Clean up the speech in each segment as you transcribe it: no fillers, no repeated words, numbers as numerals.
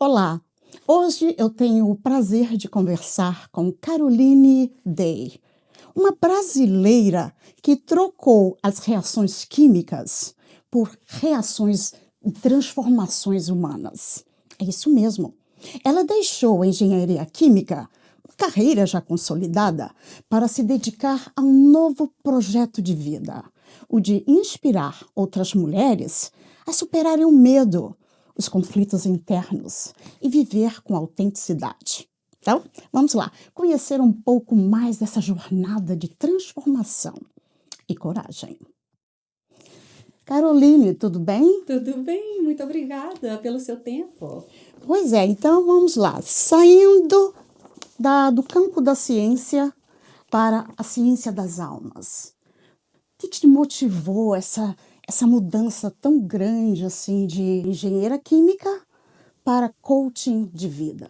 Olá, hoje eu tenho o prazer de conversar com Caroline Day, uma brasileira que trocou as reações químicas por reações e transformações humanas. É isso mesmo. Ela deixou a engenharia química, uma carreira já consolidada, para se dedicar a um novo projeto de vida, o de inspirar outras mulheres a superarem o medo, os conflitos internos e viver com autenticidade. Então, vamos lá, conhecer um pouco mais dessa jornada de transformação e coragem. Caroline, tudo bem? Tudo bem, muito obrigada pelo seu tempo. Pois é, então vamos lá. Saindo do campo da ciência para a ciência das almas. O que te motivou essa mudança tão grande assim de engenheira química para coaching de vida?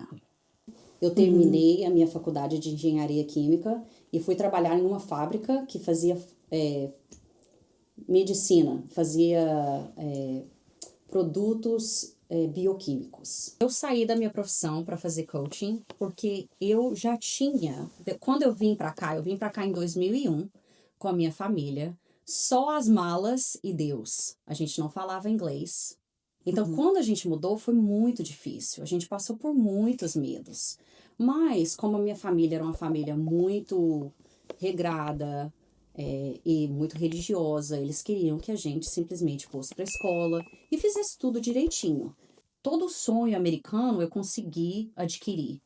Eu terminei a minha faculdade de engenharia química e fui trabalhar em uma fábrica que fazia medicina, fazia produtos bioquímicos. Eu saí da minha profissão para fazer coaching porque eu já tinha, quando eu vim para cá em 2001 com a minha família, só as malas e Deus. A gente não falava inglês. Então, quando a gente mudou, foi muito difícil. A gente passou por muitos medos. Mas, como a minha família era uma família muito regrada, e muito religiosa, eles queriam que a gente simplesmente fosse para a escola e fizesse tudo direitinho. Todo sonho americano eu consegui adquirir.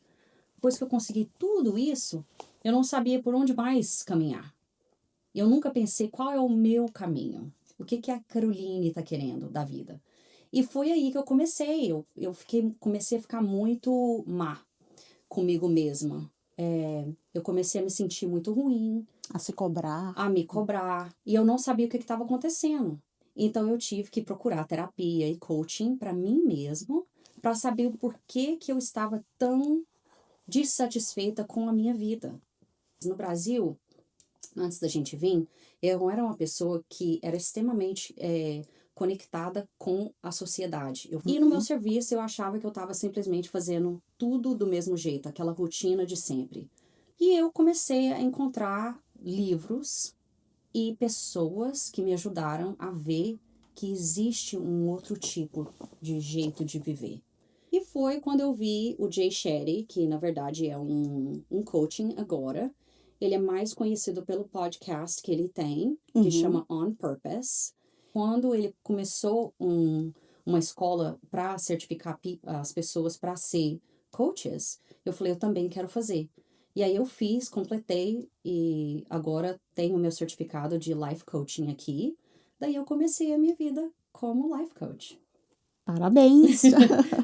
Depois que eu consegui tudo isso, eu não sabia por onde mais caminhar. Eu nunca pensei qual é o meu caminho. O que a Caroline está querendo da vida. E foi aí que eu comecei. Comecei a ficar muito má comigo mesma. Eu comecei a me sentir muito ruim. A se cobrar. A me cobrar. E eu não sabia o que estava acontecendo. Então eu tive que procurar terapia e coaching para mim mesmo, para saber o porquê que eu estava tão dissatisfeita com a minha vida. No Brasil, antes da gente vir, eu era uma pessoa que era extremamente conectada com a sociedade. E no meu serviço eu achava que eu estava simplesmente fazendo tudo do mesmo jeito, aquela rotina de sempre. E eu comecei a encontrar livros e pessoas que me ajudaram a ver que existe um outro tipo de jeito de viver. E foi quando eu vi o Jay Shetty, que na verdade é um coaching agora. Ele é mais conhecido pelo podcast que ele tem, que chama On Purpose. Quando ele começou uma escola para certificar as pessoas para ser coaches, eu falei, eu também quero fazer. E aí eu fiz, completei e agora tenho o meu certificado de life coaching aqui. Daí eu comecei a minha vida como life coach. Parabéns!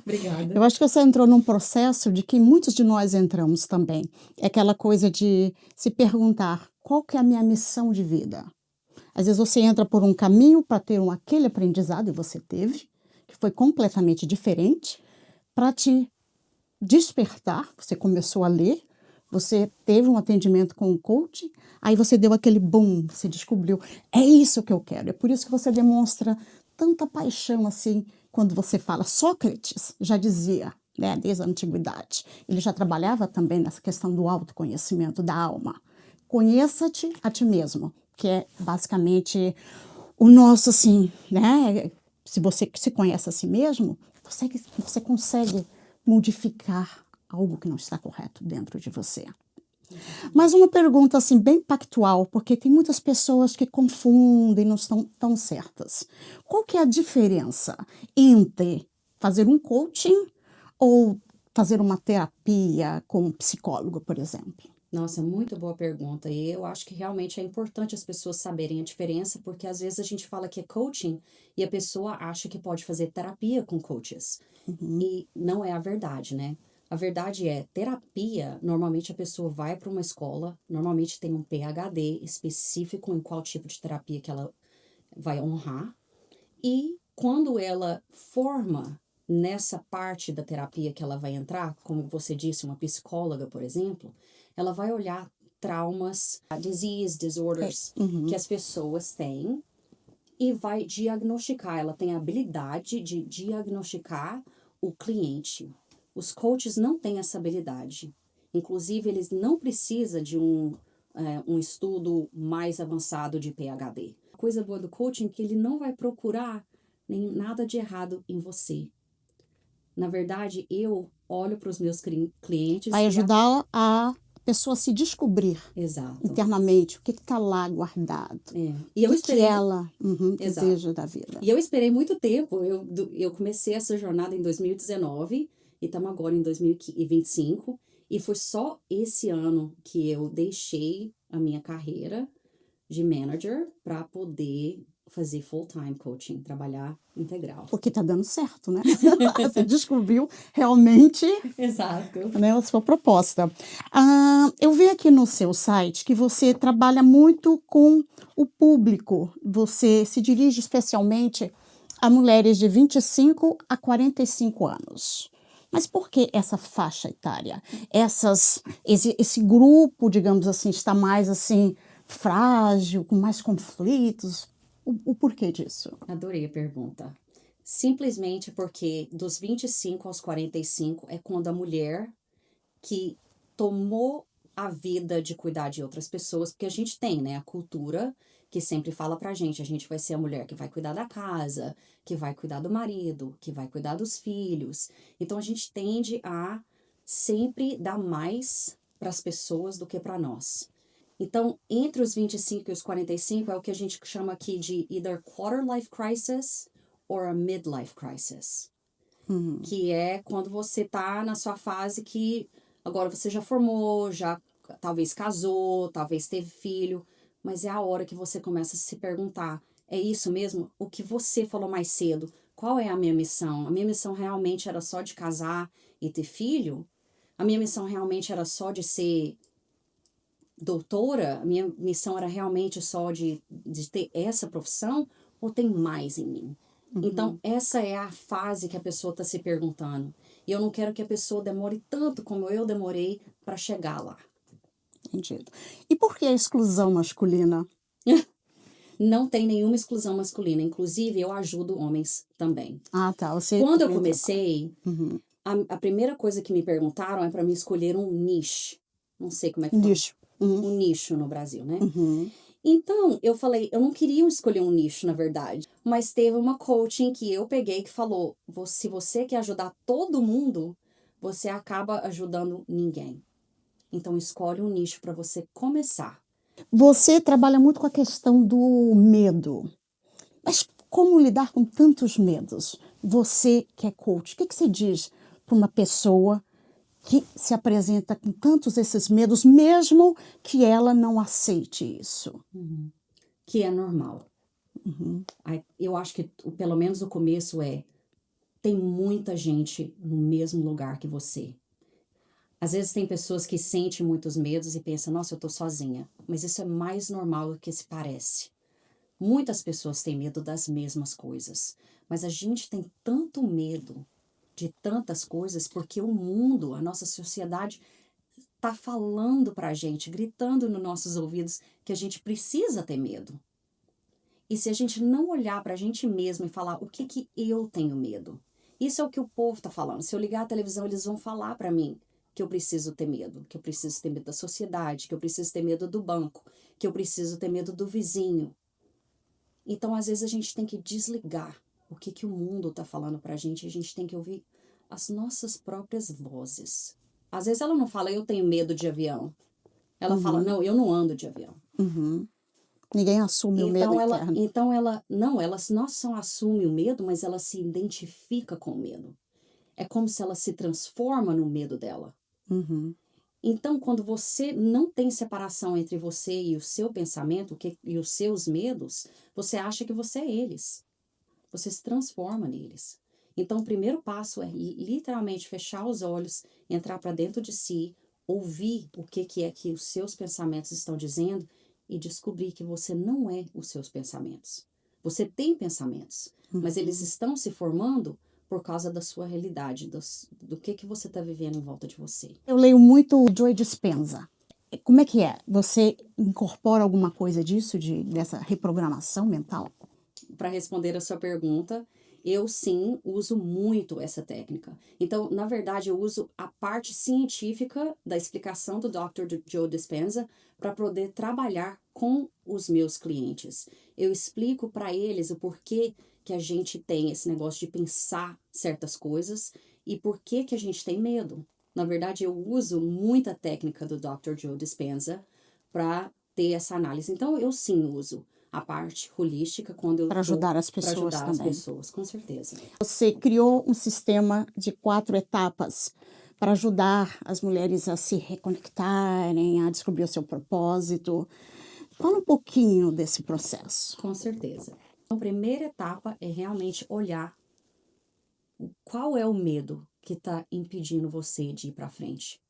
Obrigada. Eu acho que você entrou num processo de que muitos de nós entramos também. É aquela coisa de se perguntar, qual que é a minha missão de vida? Às vezes você entra por um caminho para ter aquele aprendizado, e você teve, que foi completamente diferente, para te despertar, você começou a ler, você teve um atendimento com um coach, aí você deu aquele boom, você descobriu, é isso que eu quero. É por isso que você demonstra tanta paixão assim, quando você fala. Sócrates já dizia, né, desde a antiguidade, ele já trabalhava também nessa questão do autoconhecimento da alma. Conheça-te a ti mesmo, que é basicamente o nosso, assim, né? Se você se conhece a si mesmo, você consegue modificar algo que não está correto dentro de você. Mas uma pergunta assim bem pactual, porque tem muitas pessoas que confundem, não estão tão certas. Qual que é a diferença entre fazer um coaching ou fazer uma terapia com um psicólogo, por exemplo? Nossa, muito boa pergunta. E eu acho que realmente é importante as pessoas saberem a diferença, porque às vezes a gente fala que é coaching e a pessoa acha que pode fazer terapia com coaches. E não é a verdade, né? A verdade é, terapia, normalmente a pessoa vai para uma escola, normalmente tem um PhD específico em qual tipo de terapia que ela vai honrar. E quando ela forma nessa parte da terapia que ela vai entrar, como você disse, uma psicóloga, por exemplo, ela vai olhar traumas, disease, disorders que as pessoas têm e vai diagnosticar. Ela tem a habilidade de diagnosticar o cliente. Os coaches não têm essa habilidade. Inclusive, eles não precisam de um estudo mais avançado de PhD. A coisa boa do coaching é que ele não vai procurar nem nada de errado em você. Na verdade, eu olho para os meus clientes Vai e ajudar a pessoa a se descobrir Exato. internamente o que está lá guardado. E eu O que esperei. ela Exato. deseja da vida. E eu esperei muito tempo. Eu comecei essa jornada em 2019 e estamos agora em 2025. E foi só esse ano que eu deixei a minha carreira de manager para poder fazer full-time coaching, trabalhar integral. Porque está dando certo, né? Você descobriu realmente, Exato, né, a sua proposta. Eu vi aqui no seu site que você trabalha muito com o público. Você se dirige especialmente a mulheres de 25 a 45 anos. Mas por que essa faixa etária? Esse grupo, digamos assim, está mais assim frágil, com mais conflitos? O porquê disso? Adorei a pergunta. Simplesmente porque dos 25 aos 45 é quando a mulher que tomou a vida de cuidar de outras pessoas, porque a gente tem, né, a cultura que sempre fala pra gente, a gente vai ser a mulher que vai cuidar da casa, que vai cuidar do marido, que vai cuidar dos filhos. Então a gente tende a sempre dar mais para as pessoas do que para nós. Então, entre os 25 e os 45 é o que a gente chama aqui de either quarter life crisis or a midlife crisis. Que é quando você tá na sua fase que agora você já formou, já talvez casou, talvez teve filho, mas é a hora que você começa a se perguntar, é isso mesmo? O que você falou mais cedo, qual é a minha missão? A minha missão realmente era só de casar e ter filho? A minha missão realmente era só de ser doutora? A minha missão era realmente só de ter essa profissão? Ou tem mais em mim? Então, essa é a fase que a pessoa está se perguntando. E eu não quero que a pessoa demore tanto como eu demorei para chegar lá. Entendido. E por que a exclusão masculina? Não tem nenhuma exclusão masculina. Inclusive, eu ajudo homens também. Ah, tá. Você Quando eu também comecei, a primeira coisa que me perguntaram é para mim escolher um nicho. Não sei como é que fala. Nicho. Um nicho no Brasil, né? Então, eu falei, eu não queria escolher um nicho, na verdade. Mas teve uma coaching que eu peguei que falou, se você quer ajudar todo mundo, você acaba ajudando ninguém. Então, escolhe um nicho para você começar. Você trabalha muito com a questão do medo. Mas como lidar com tantos medos? Você que é coach, o que você diz para uma pessoa que se apresenta com tantos esses medos, mesmo que ela não aceite isso? Que é normal. Eu acho que, pelo menos o começo tem muita gente no mesmo lugar que você. Às vezes tem pessoas que sentem muitos medos e pensam, nossa, eu tô sozinha. Mas isso é mais normal do que se parece. Muitas pessoas têm medo das mesmas coisas. Mas a gente tem tanto medo de tantas coisas porque o mundo, a nossa sociedade, tá falando pra gente, gritando nos nossos ouvidos que a gente precisa ter medo. E se a gente não olhar pra gente mesmo e falar o que eu tenho medo? Isso é o que o povo tá falando. Se eu ligar a televisão, eles vão falar pra mim que eu preciso ter medo, que eu preciso ter medo da sociedade, que eu preciso ter medo do banco, que eu preciso ter medo do vizinho. Então, às vezes, a gente tem que desligar o que o mundo tá falando pra gente, a gente tem que ouvir as nossas próprias vozes. Às vezes ela não fala, eu tenho medo de avião. Ela fala, não, eu não ando de avião. Ninguém assume o medo interno. Então ela não só assume o medo, mas ela se identifica com o medo. É como se ela se transforma no medo dela. Então, quando você não tem separação entre você e o seu pensamento e os seus medos, você acha que você é eles. Você se transforma neles. Então, o primeiro passo é literalmente fechar os olhos, entrar para dentro de si, ouvir o que é que os seus pensamentos estão dizendo e descobrir que você não é os seus pensamentos. Você tem pensamentos, mas eles estão se formando por causa da sua realidade, do que você está vivendo em volta de você. Eu leio muito o Joe Dispenza. Como é que é? Você incorpora alguma coisa disso, dessa reprogramação mental? Para responder a sua pergunta, Eu sim uso muito essa técnica. Então, na verdade, eu uso a parte científica da explicação do Dr. Joe Dispenza para poder trabalhar com os meus clientes. Eu explico para eles o porquê que a gente tem esse negócio de pensar certas coisas e por que que a gente tem medo. Na verdade, eu uso muita técnica do Dr. Joe Dispenza para ter essa análise. Então, eu sim uso a parte holística quando eu Para estou ajudar as para pessoas ajudar as também. pessoas, com certeza. Você criou um sistema de 4 etapas para ajudar as mulheres a se reconectarem, a descobrir o seu propósito. Fala um pouquinho desse processo. Com certeza. Então, a primeira etapa é realmente olhar qual é o medo que está impedindo você de ir para frente.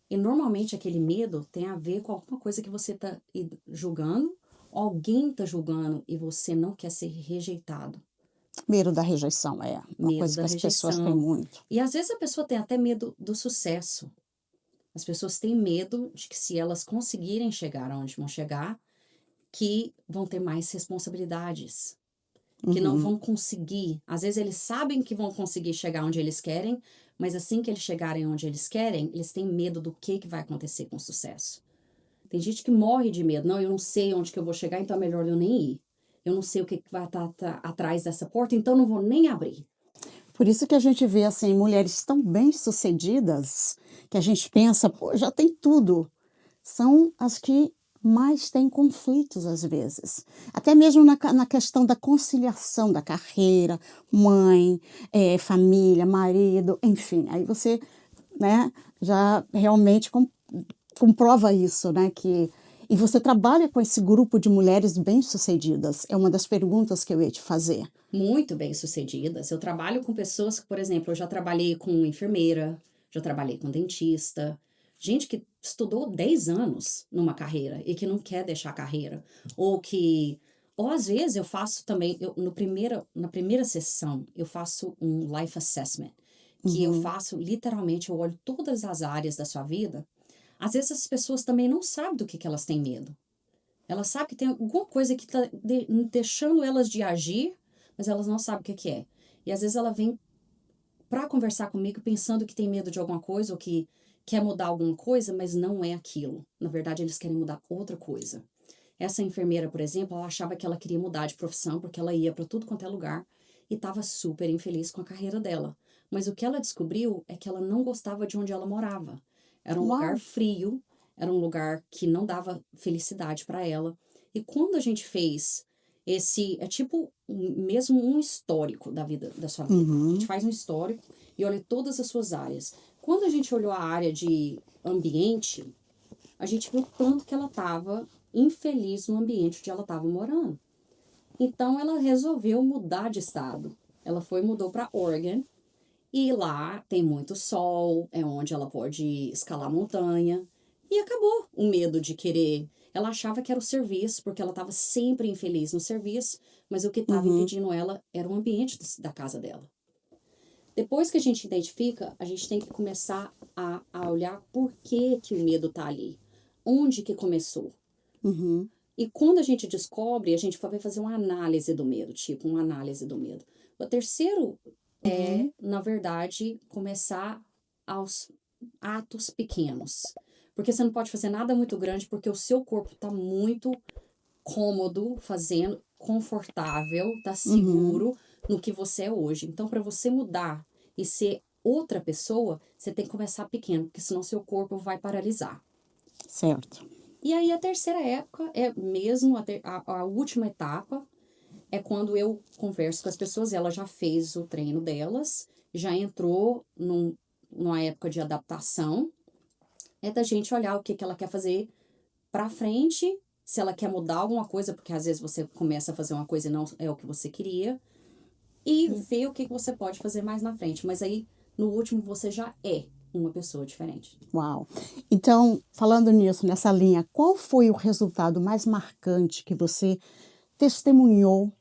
E normalmente aquele medo tem a ver com alguma coisa que você está julgando, alguém está julgando e você não quer ser rejeitado. Medo da rejeição é uma Medo coisa da que as pessoas têm rejeição. muito. E às vezes a pessoa tem até medo do sucesso. As pessoas têm medo de que se elas conseguirem chegar aonde vão chegar, que vão ter mais responsabilidades, que não Uhum. vão conseguir. Às vezes eles sabem que vão conseguir chegar onde eles querem, mas assim que eles chegarem onde eles querem, eles têm medo do que vai acontecer com o sucesso. Tem gente que morre de medo. Não, eu não sei onde que eu vou chegar, então é melhor eu nem ir. Eu não sei o que vai estar atrás dessa porta, então não vou nem abrir. Por isso que a gente vê, assim, mulheres tão bem-sucedidas, que a gente pensa: "Pô, já tem tudo". São as que mais têm conflitos, às vezes. Até mesmo na questão da conciliação da carreira, mãe, família, marido, enfim. Aí você, né, já realmente comprova isso, né, que e você trabalha com esse grupo de mulheres bem-sucedidas? É uma das perguntas que eu ia te fazer. Muito bem-sucedidas. Eu trabalho com pessoas que, por exemplo, eu já trabalhei com enfermeira, já trabalhei com dentista, gente que estudou 10 anos numa carreira e que não quer deixar a carreira, ou às vezes eu faço também, na primeira sessão, eu faço um life assessment, que eu Uhum. faço literalmente, eu olho todas as áreas da sua vida. Às vezes as pessoas também não sabem do que elas têm medo. Elas sabem que tem alguma coisa que está deixando elas de agir, mas elas não sabem o que é. E às vezes ela vem para conversar comigo pensando que tem medo de alguma coisa ou que quer mudar alguma coisa, mas não é aquilo. Na verdade, eles querem mudar outra coisa. Essa enfermeira, por exemplo, ela achava que ela queria mudar de profissão porque ela ia para tudo quanto é lugar e estava super infeliz com a carreira dela. Mas o que ela descobriu é que ela não gostava de onde ela morava. Era um lugar Uau! frio, era um lugar que não dava felicidade para ela. E quando a gente fez é tipo mesmo um histórico da vida, da sua vida. A gente Uhum. faz um histórico e olha todas as suas áreas. Quando a gente olhou a área de ambiente, a gente viu tanto que ela estava infeliz no ambiente onde ela estava morando. Então ela resolveu mudar de estado. Ela mudou para Oregon e lá tem muito sol, é onde ela pode escalar montanha. E acabou o medo de querer. Ela achava que era o serviço, porque ela estava sempre infeliz no serviço, mas o que estava Uhum. impedindo ela era o ambiente da casa dela. Depois que a gente identifica, a gente tem que começar a olhar por que o medo está ali. Onde que começou? Uhum. E quando a gente descobre, a gente vai fazer uma análise do medo, tipo, uma análise do medo. O terceiro é, Uhum. na verdade, começar aos atos pequenos. Porque você não pode fazer nada muito grande, porque o seu corpo está muito cômodo fazendo, confortável, tá Uhum. seguro no que você é hoje. Então, para você mudar e ser outra pessoa, você tem que começar pequeno, porque senão seu corpo vai paralisar. Certo. E aí a terceira época é mesmo a última etapa, é quando eu converso com as pessoas, ela já fez o treino delas, já entrou numa época de adaptação, é da gente olhar o que ela quer fazer para frente, se ela quer mudar alguma coisa, porque às vezes você começa a fazer uma coisa e não é o que você queria, e ver o que você pode fazer mais na frente. Mas aí, no último, você já é uma pessoa diferente. Uau! Então, falando nisso, nessa linha, qual foi o resultado mais marcante que você testemunhou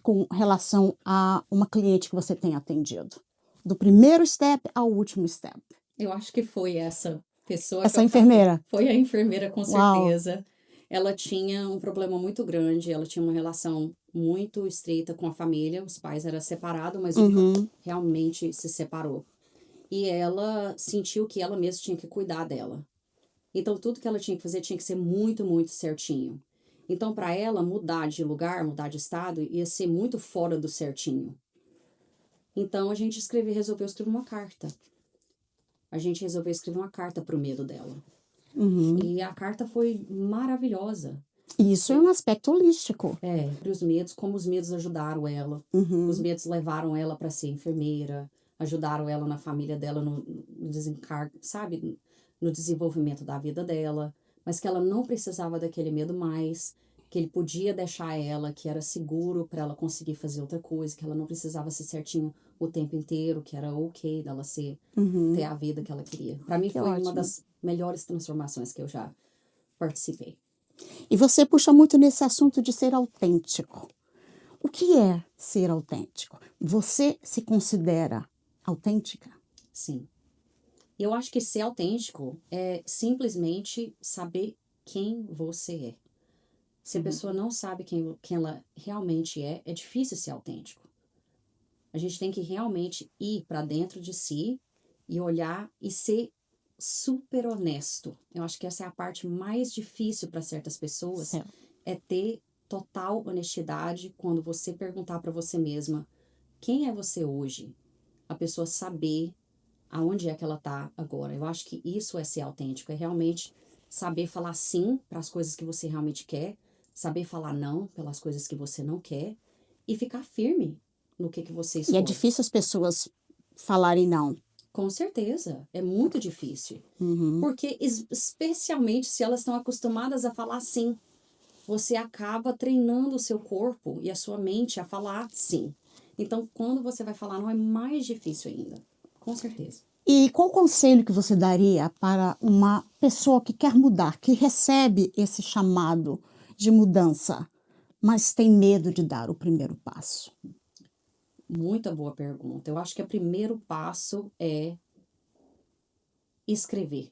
com relação a uma cliente que você tem atendido? Do primeiro step ao último step. Eu acho que foi essa pessoa que Essa eu falei. enfermeira? Foi a enfermeira, com Uau! certeza. Ela tinha um problema muito grande, ela tinha uma relação muito estreita com a família, os pais eram separados, mas o pai Uhum. realmente se separou. E ela sentiu que ela mesma tinha que cuidar dela. Então, tudo que ela tinha que fazer tinha que ser muito, muito certinho. Então, para ela, mudar de lugar, mudar de estado, ia ser muito fora do certinho. Então, a gente resolveu escrever uma carta. A gente resolveu escrever uma carta pro medo dela. Uhum. E a carta foi maravilhosa. Isso é um aspecto holístico. Sobre os medos, como os medos ajudaram ela. Os Uhum. medos levaram ela para ser enfermeira, ajudaram ela na família dela no desencargo, sabe? No desenvolvimento da vida dela. Mas que ela não precisava daquele medo mais, que ele podia deixar ela, que era seguro para ela conseguir fazer outra coisa, que ela não precisava ser certinho o tempo inteiro, que era ok dela ter Uhum. a vida que ela queria. Para mim Que foi uma ótimo. das melhores transformações que eu já participei. E você puxa muito nesse assunto de ser autêntico. O que é ser autêntico? Você se considera autêntica? Sim. Eu acho que ser autêntico é simplesmente saber quem você é. Se a pessoa não sabe quem ela realmente é difícil ser autêntico. A gente tem que realmente ir para dentro de si e olhar e ser super honesto. Eu acho que essa é a parte mais difícil para certas pessoas, Certo. é ter total honestidade quando você perguntar para você mesma quem é você hoje. A pessoa saber aonde é que ela tá agora. Eu acho que isso é ser autêntico, é realmente saber falar sim para as coisas que você realmente quer, saber falar não pelas coisas que você não quer e ficar firme no que você E é escolhe. difícil as pessoas falarem não. Com certeza, é muito difícil. Uhum. Porque, especialmente se elas estão acostumadas a falar sim, você acaba treinando o seu corpo e a sua mente a falar sim. Então, quando você vai falar não, é mais difícil ainda. Com certeza. E qual conselho que você daria para uma pessoa que quer mudar, que recebe esse chamado de mudança, mas tem medo de dar o primeiro passo? Muita boa pergunta. Eu acho que o primeiro passo é escrever.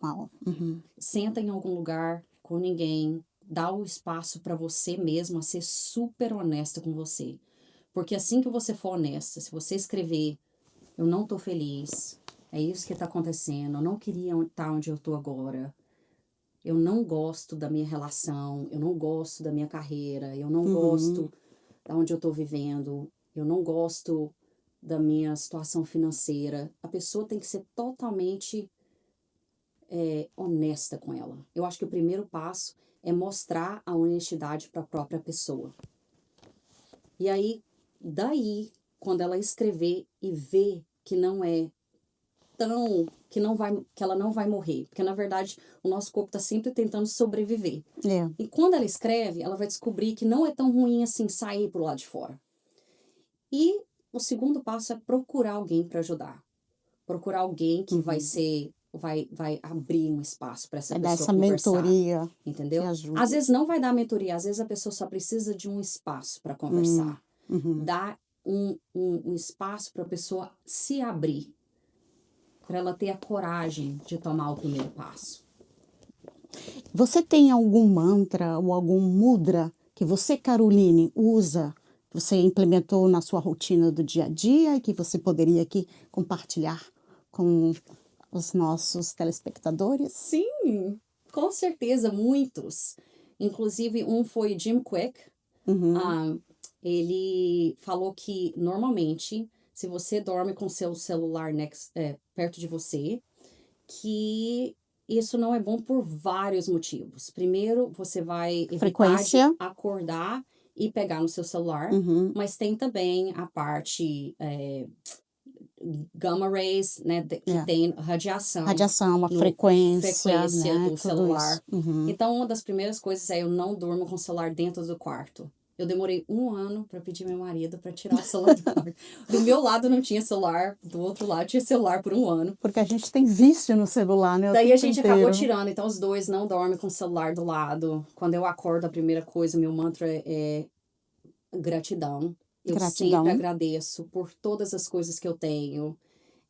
Uau. Uhum. Senta em algum lugar com ninguém, dá o espaço para você mesmo a ser super honesta com você. Porque assim que você for honesta, se você escrever, eu não tô feliz, é isso que tá acontecendo, eu não queria estar onde eu tô agora, eu não gosto da minha relação, eu não gosto da minha carreira, eu não Uhum. gosto da onde eu tô vivendo, eu não gosto da minha situação financeira. A pessoa tem que ser totalmente honesta com ela. Eu acho que o primeiro passo é mostrar a honestidade para a própria pessoa. E aí, daí, quando ela escrever e ver que não é tão, que ela não vai morrer, porque na verdade o nosso corpo está sempre tentando sobreviver. É. E quando ela escreve, ela vai descobrir que não é tão ruim assim sair pro lado de fora. E o segundo passo é procurar alguém para ajudar. Procurar alguém que Uhum. vai abrir um espaço para essa Vai dar pessoa essa conversar, mentoria que entendeu? Às ajude. vezes não vai dar mentoria, às vezes a pessoa só precisa de um espaço para conversar. Uhum. Dar um espaço para a pessoa se abrir, para ela ter a coragem de tomar o primeiro passo. Você tem algum mantra ou algum mudra que você, Caroline, usa, que você implementou na sua rotina do dia a dia e que você poderia aqui compartilhar com os nossos telespectadores? Sim, com certeza, muitos. Inclusive, um foi Jim Quick. Uhum. Ah, ele falou que, normalmente, se você dorme com seu celular perto de você, que isso não é bom por vários motivos. Primeiro, você vai evitar de Frequência. acordar e pegar no seu celular, Uhum. mas tem também a parte gamma rays, né, que É. tem radiação Radiação, a no frequência, frequência né, do tudo isso. celular. Uhum. Então, uma das primeiras coisas é eu não durmo com o celular dentro do quarto. Eu demorei 1 ano para pedir meu marido para tirar o celular do quarto. Do meu lado não tinha celular, do outro lado tinha celular por 1 ano. Porque a gente tem vício no celular, né, o Daí a tempo gente acabou inteiro. tirando, então os dois não dormem com o celular do lado. Quando eu acordo, a primeira coisa, meu mantra é gratidão. Eu sempre Gratidão. agradeço por todas as coisas que eu tenho.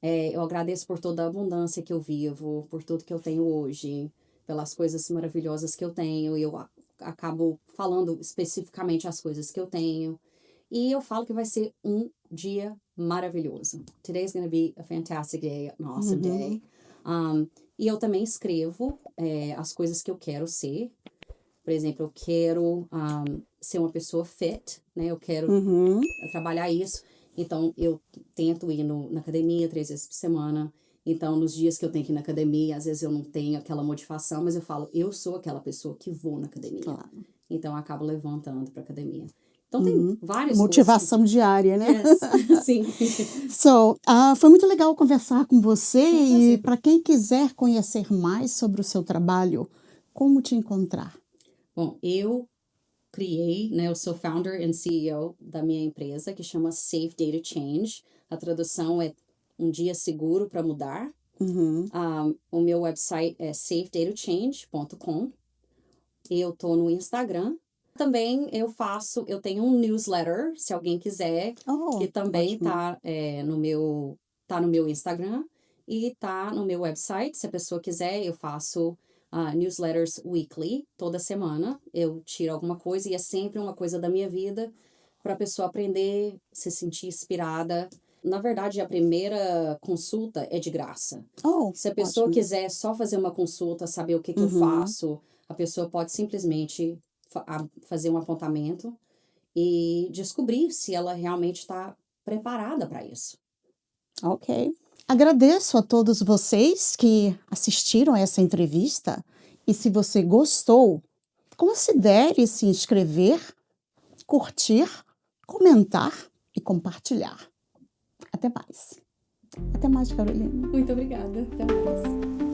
Eu agradeço por toda a abundância que eu vivo, por tudo que eu tenho hoje. pelas coisas maravilhosas que eu tenho, e eu acabo falando especificamente as coisas que eu tenho. E eu falo que vai ser um dia maravilhoso. Today's gonna be a fantastic day, an awesome day. E eu também escrevo as coisas que eu quero ser. Por exemplo, eu quero ser uma pessoa fit, né? Eu quero trabalhar isso. Então, eu tento ir na academia 3 vezes por semana. Então, nos dias que eu tenho que ir na academia, às vezes eu não tenho aquela motivação, mas eu falo, eu sou aquela pessoa que vou na academia. Claro. Então, eu acabo levantando para academia. Então, tem várias Motivação coisas. diária, né? Yes, sim. Foi muito legal conversar com você e prazer. para quem quiser conhecer mais sobre o seu trabalho, como te encontrar? Bom, eu criei, né, eu sou founder and CEO da minha empresa, que chama Safe Data Change. A tradução é um dia seguro para mudar. O meu website é safedatachange.com. Eu tô no Instagram. Também eu tenho um newsletter, se alguém quiser, que também Ótimo. tá no meu Instagram e tá no meu website. Se a pessoa quiser, eu faço newsletters weekly, toda semana. Eu tiro alguma coisa e é sempre uma coisa da minha vida para a pessoa aprender, se sentir inspirada. Na verdade, a primeira consulta é de graça. Se a pessoa Ótimo. quiser só fazer uma consulta, saber o que eu faço, a pessoa pode simplesmente fazer um apontamento e descobrir se ela realmente está preparada para isso. Ok. Agradeço a todos vocês que assistiram a essa entrevista e se você gostou, considere se inscrever, curtir, comentar e compartilhar. Até mais. Até mais, Carolina. Muito obrigada. Até mais.